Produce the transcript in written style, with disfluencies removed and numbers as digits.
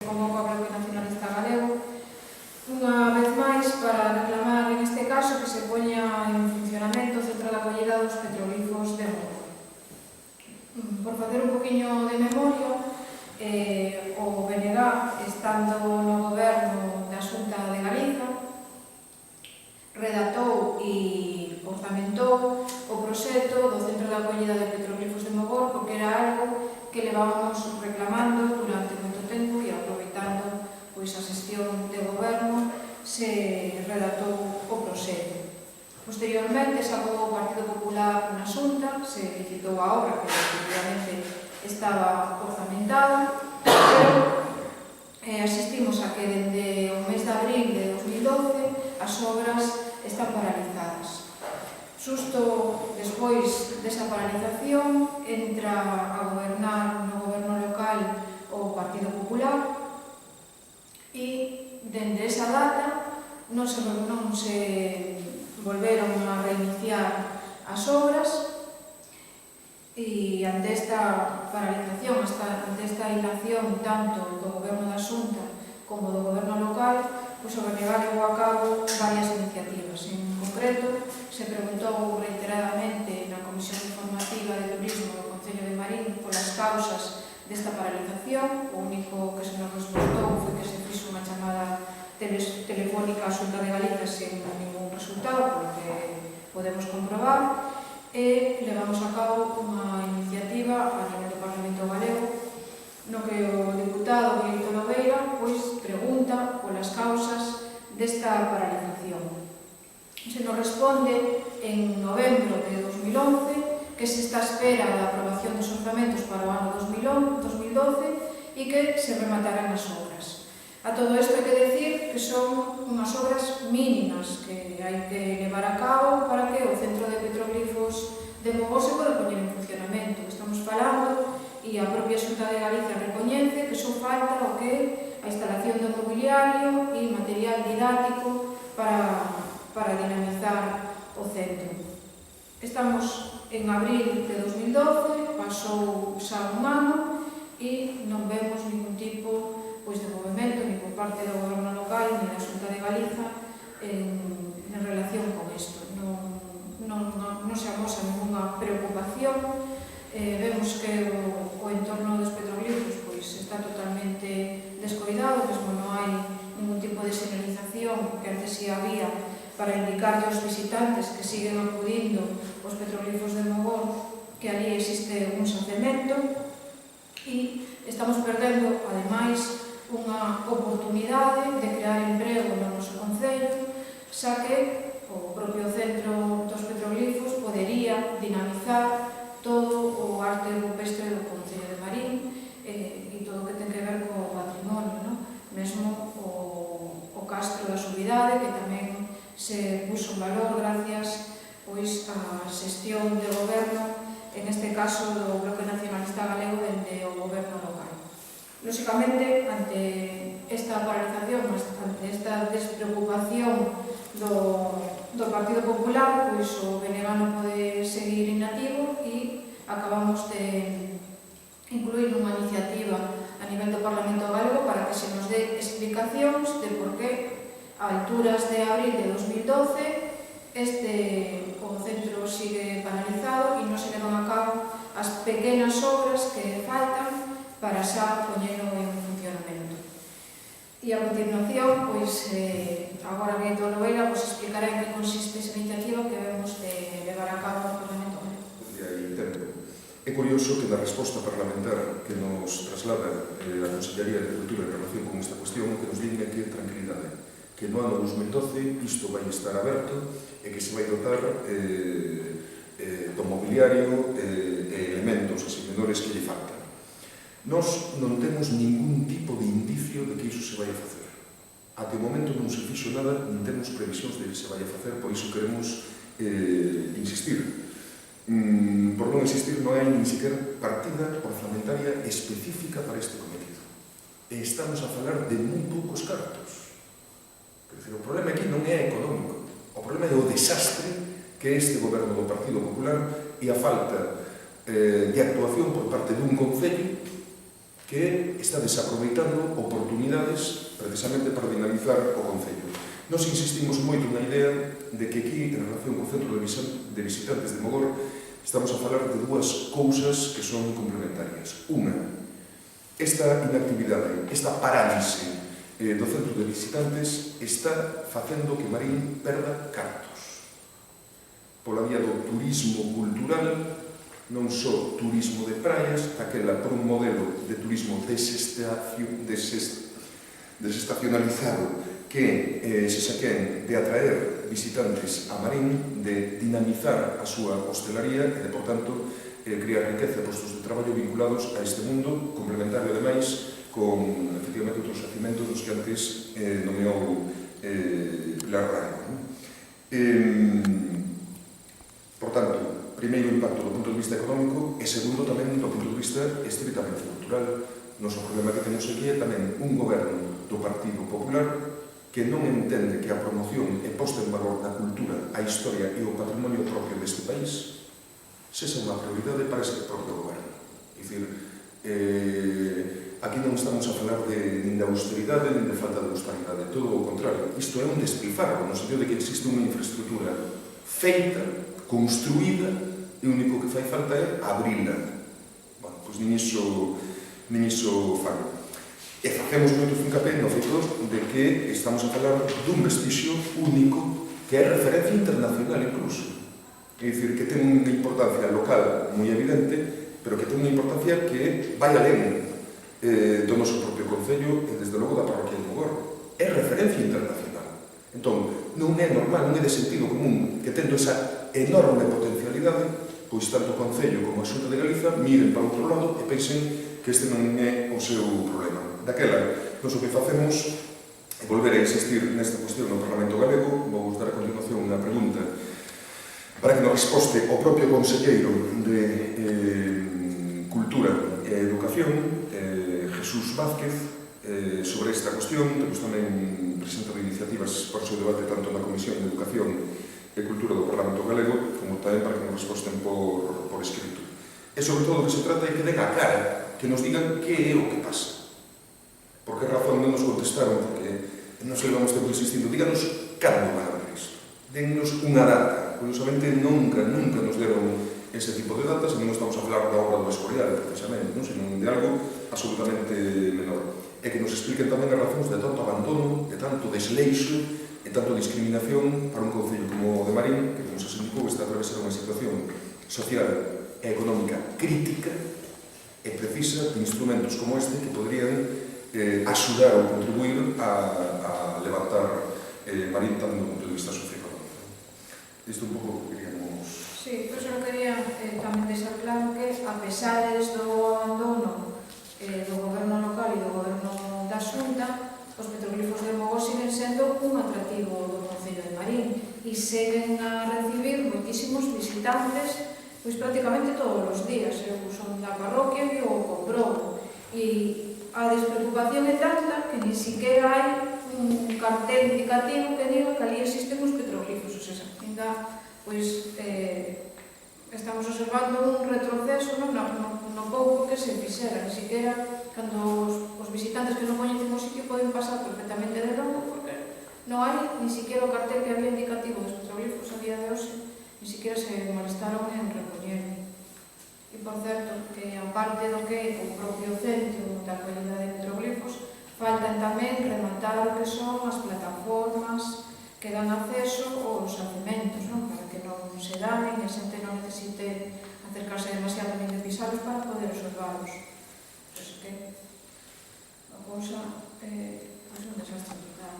Convoca o Bloque Nacionalista Galego unha vez máis para reclamar en este caso que se poña en funcionamento o centro de acollida dos petroglifos de Mogor. Por facer un poquinho de memoria, o BNG, estando no goberno da Xunta de Galiza, redactou e orzamentou o proxecto do centro de acollida de petroglifos de Mogor porque era algo que levábamos reclamando durante moito tempo e aproveitando pois a xestión de goberno se redactou o proxecto. Posteriormente sacou o Partido Popular na Xunta, se licitou a obra que efectivamente estaba orzamentada, pero asistimos a que dende o mes de abril de 2012 as obras están paralizadas. Xusto despois desa paralización entra a gobernar no goberno local o Partido Popular e dende esa data non se volveron a reiniciar as obras e ante esta paralización, ante esta inacción tanto do goberno da Xunta como do goberno local, pois o BNG levou a cabo varias iniciativas. En concreto, se preguntou reiteradamente na Comisión Informativa de Turismo do Concello de Marín polas causas desta paralización. O único que se nos respontou foi que se fixo unha chamada telefónica á Xunta de Galiza sen ningún resultado, polo que podemos comprobar, e levamos a cabo unha iniciativa a nivel do Parlamento Galego no que o diputado Víctor Lobeira pregunta polas causas desta paralización. Se nos responde en novembro de 2011 que se está a espera da aprobación dos orzamentos para o ano 2012 e que se rematarán as obras. A todo isto hai que decir que son unhas obras mínimas que hai que levar a cabo para que o centro de petroglifos de Mogor se poda poñer en funcionamento. Estamos falando, e a propia Xunta de Galicia recoñece, que só falta o que a instalación do mobiliario e material didáctico para dinamizar o centro. Estamos en abril de 2012, pasou xa un ano e non vemos ningún tipo de movimento ni por parte do goberno local ni da Xunta de Galiza en relación con isto. Non se amosa ninguna preocupación. Vemos que o entorno dos petroglifos está totalmente descoidado, mesmo non hai ningún tipo de señalización que antes si había para indicar aos visitantes que siguen acudindo aos petroglifos de Mogor que ali existe un xacemento e estamos perdendo, ademais, unha oportunidade de crear emprego no noso concello, xa que o propio centro dos petroglifos podería dinamizar todo o arte rupestre do Concello de Marín e todo o que ten que ver co patrimonio, mesmo o castro da Subidade, que tamén se puso en valor gracias á xestión de goberno, en este caso do Bloque Nacionalista Galego dende o goberno local. Lóxicamente, ante esta paralización, ante esta despreocupación do Partido Popular, o BNG non pode seguir inactivo e acabamos de incluir unha iniciativa a nivel do Parlamento Galego para que se nos dé explicacións de por que a alturas de abril de 2012 o centro sigue paralizado e non se levan a cabo as pequenas obras que faltan para xa poñelo en funcionamento. E a continuación, agora Víctor Lobeira explicará en que consiste esa iniciativa que vemos de levar a cabo no Parlamento Galego. É curioso que na resposta parlamentar que nos traslada a Consellería de Cultura en relación con esta cuestión, que nos diga que tranquilidade, que no ano 2012 isto vai estar aberto e que se vai dotar do mobiliario e elementos asimiladores que lle faltan. Nós non temos ningún tipo de indicio de que iso se vai a facer. Até o momento non se fixo nada, non temos previsións de que se vai a facer, por iso queremos insistir. Por non existir, non hai nin sequer partida orzamentaria específica para este cometido. E estamos a falar de moi poucos cartos. O problema aquí non é económico, o problema é o desastre que é este goberno do Partido Popular e a falta de actuación por parte dun concello que está desaproveitando oportunidades precisamente para dinamizar o Concello. Nos insistimos moito na idea de que aquí, en relación co Centro de Visitantes de Mogor, estamos a falar de dúas cousas que son complementarias. Unha, esta inactividade, esta parálise do Centro de Visitantes está facendo que Marín perda cartos. Pola vía do turismo cultural, non só turismo de praias, aquela por un modelo de turismo desestacionalizado que se saquen de atraer visitantes a Marín, de dinamizar a súa hostelaría e de, por tanto, crear riqueza e postos de traballo vinculados a este mundo, complementario, ademais, con, efectivamente, outros xacimentos dos que antes nomeou Pilar Rango. Por tanto, primeiro impacto do punto de vista económico e segundo tamén do punto de vista estritamente cultural. O noso problema que temos aquí é tamén un goberno do Partido Popular que non entende que a promoción e posta en valor da cultura, a historia e o patrimonio propio deste país sexa unha prioridade para ese propio goberno. É dicir, aquí non estamos a falar nin de austeridade nin de falta de austeridade, todo o contrario. Isto é un despilfarro, no sentido de que existe unha infraestructura feita, construída, e o único que fai falta é abrila. Bueno, pois nin iso fallo. E facemos moito fincapé no feito de que estamos a falar dun vestixio único que é referencia internacional incluso. É dicir, que ten unha importancia local moi evidente, pero que ten unha importancia que vai alén do noso propio Concello e desde logo da parroquia de Mogor. É referencia internacional. Entón, non é normal, non é de sentido común que tendo esa enorme potencialidade, pois tanto o Concello como a Xunta de Galiza miren para outro lado e pensen que este non é o seu problema. Daquela, nós o que facemos é volver a insistir nesta cuestión no Parlamento Galego. Vou dar a continuación unha pregunta para que nos resposte o propio conselleiro de Cultura e Educación, Jesús Vázquez, sobre esta cuestión. Temos tamén presentado iniciativas para o seu debate tanto na Comisión de Educación e Cultura do Parlamento Galego como tamén para que nos resposten por escrito. E sobre todo o que se trata é que den a cara, que nos digan que é o que pasa. Por que razón non nos contestaron? Porque non se levamos tempo insistindo. Díganos cando van a ver isto. Dennos unha data. Curiosamente, nunca nos deron ese tipo de datas, e non estamos a falar da obra do Escorial, precisamente, senón de algo absolutamente menor. E que nos expliquen tamén as razóns de tanto abandono, de tanto desleixo e tanto discriminación para un concello como o de Marín, que, como se indicou, está a atravesar unha situación social e económica crítica e precisa de instrumentos como este que podrían axudar ou contribuir a levantar Marín tamén do punto de vista socioeconómico. Isto un pouco que queríamos... Sí, pois eu quería tamén deixar claro que, a pesar do abandono do goberno local e do goberno da Xunta, os petroglifos de Mogor siguen sendo un atractivo do Concello de Marín e seguen a recibir moitísimos visitantes pois prácticamente todos os días. Eu son da parroquia e o comprobo. E a despreocupación é tanta que ni siquiera hai un cartel indicativo que diga que ali existen os petroglifos. O sea, ainda, pois, estamos observando un retroceso no pouco que se fixera. Ni siquiera, cando os visitantes que non coñecen o sitio poden pasar perfectamente de longo, porque non hai ni siquiera o cartel que había indicativo dos petroglifos a día de hoxe, ni siquiera se molestaron en recoñerlo. E, por certo, que aparte do que o propio centro da acollida de petroglifos, faltan tamén rematar o que son as plataformas que dan acceso aos xacementos, para que non se damen e a xente non necesite acercarse demasiado nin de pisarlos para poder observarlos. Pois que a cousa é un desastre total.